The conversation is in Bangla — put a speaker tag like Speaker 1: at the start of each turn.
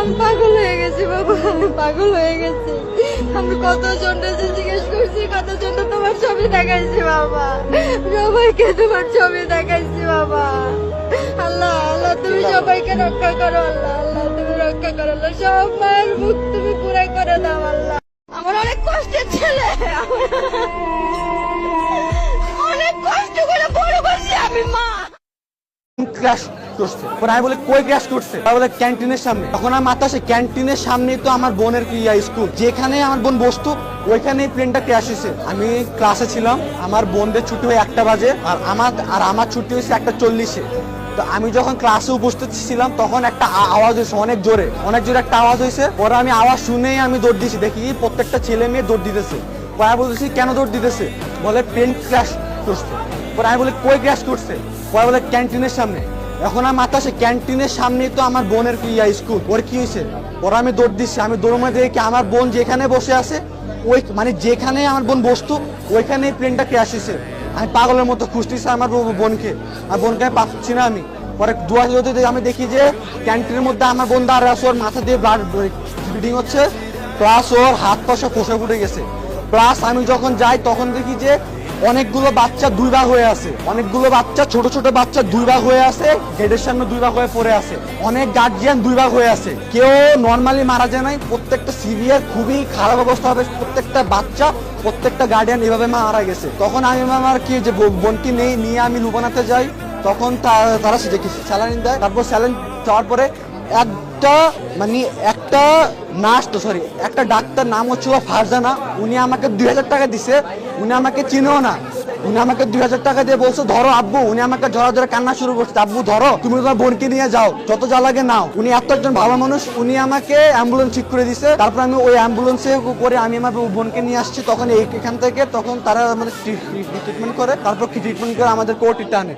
Speaker 1: আমি পাগল হয়ে গেছি বাবা, আমি পাগল হয়ে গেছি। আমি কতজন জিজ্ঞেস করছি, কতজন তোমার ছবি দেখাইছি বাবা, সবাইকে তোমার ছবি দেখাইছি বাবা। আল্লাহ আল্লাহ তুমি সবাইকে রক্ষা করো, আল্লাহ আল্লাহ তুমি রক্ষা করো, আল্লাহ সবার মুখ তুমি পুরা করে দাও আল্লাহ। আমার অনেক কষ্টের ছেলে, অনেক কষ্ট করে বড় করছি আমি মা।
Speaker 2: ক্র্যাশ করছে, পরে আমি বলে কই ক্র্যাশ করছে, বলে ক্যান্টিনের সামনে। তখন আমার মাথা আসে ক্যান্টিনের সামনেই তো আমার বোনের স্কুল, যেখানে আমার বোন বসতো ওইখানেই প্লেনটা ক্র্যাশ হয়েছে। আমি ক্লাসে ছিলাম, আমার বোনদের ছুটি হয় 1টা বাজে, আর আমার ছুটি হয়েছে 1টা 40-এ। তো আমি যখন ক্লাসে উপস্থিত ছিলাম তখন একটা আওয়াজ হয়েছে, অনেক জোরে একটা আওয়াজ হয়েছে। পরে আমি আওয়াজ শুনেই আমি দৌড় দিয়েছি, দেখি প্রত্যেকটা ছেলে মেয়ে দৌড় দিতেছে। পরে বলতেছি কেন দৌড় দিতেছে, বলে প্লেন ক্র্যাশ করছে। পরে আমি বলে কই ক্র্যাশ করছে, পরে বলে ক্যান্টিনের সামনে। এখন আমার মাথা আসে ক্যান্টিনের সামনেই তো আমার বোনের স্কুল, ওর কি হয়েছে। পরে আমি দৌড় দিচ্ছি, আমি দৌড় মারে দেখি আমার বোন যেখানে বসে আছে ওই মানে যেখানে আমার বোন বসতো ওইখানে প্লেনটা ক্র্যাশ হয়েছে। আমি পাগলের মতো খুঁজতেছি আমার বোনকে, আর বোনকে আমি পাচ্ছি না। আমি পরে দুয়ার আমি দেখি যে ক্যান্টিনের মধ্যে আমার বোন দাঁড়িয়ে আছে, ওর মাথা দিয়ে ব্লাড ব্লিডিং হচ্ছে, প্লাস ওর হাত পা সব ফসে ফুটে গেছে। প্লাস আমি যখন যাই তখন দেখি যে অনেকগুলো বাচ্চা 2 ভাগ হয়ে আছে, অনেকগুলো বাচ্চা ছোট ছোট বাচ্চা 2 ভাগ হয়ে আছে, গেটের সামনে 2 ভাগ হয়ে পড়ে আছে। অনেক গার্জিয়ান 2 ভাগ হয়ে আছে, কেউ নর্মালি মারা যায় নাই, প্রত্যেকটা সিভিয়ার খুবই খারাপ অবস্থা হবে, প্রত্যেকটা বাচ্চা প্রত্যেকটা গার্ডিয়ান এভাবে মারা গেছে। তখন আমি আমার কি যে বোনকে নিয়ে আমি লুবানাতে যাই, তখন তারা স্যালাইন দেয়। তারপর স্যালাইন যাওয়ার পরে একটা নার্স একটা ডাক্তার, নাম হচ্ছিল ফারজানা, উনি আমাকে 2000 টাকা দিছে। উনি আমাকে চিনেও না, উনি আমাকে 2000 টাকা দিয়ে বলছে ধরো আব্বু। উনি আমাকে ধরে কান্না শুরু করছে, আব্বু ধরো, তুমি তোমার বোনকে নিয়ে যাও, যত যা লাগে নাও। উনি এত একজন ভালো মানুষ, উনি আমাকে অ্যাম্বুলেন্স ঠিক করে দিছে। তারপর আমি ওই অ্যাম্বুলেন্সে করে আমি আমার বোনকে নিয়ে আসছি। তখন এখান থেকে তখন তারা আমাদের ট্রিটমেন্ট করে, তারপর ট্রিটমেন্ট করে আমাদের কোর্টে টানে।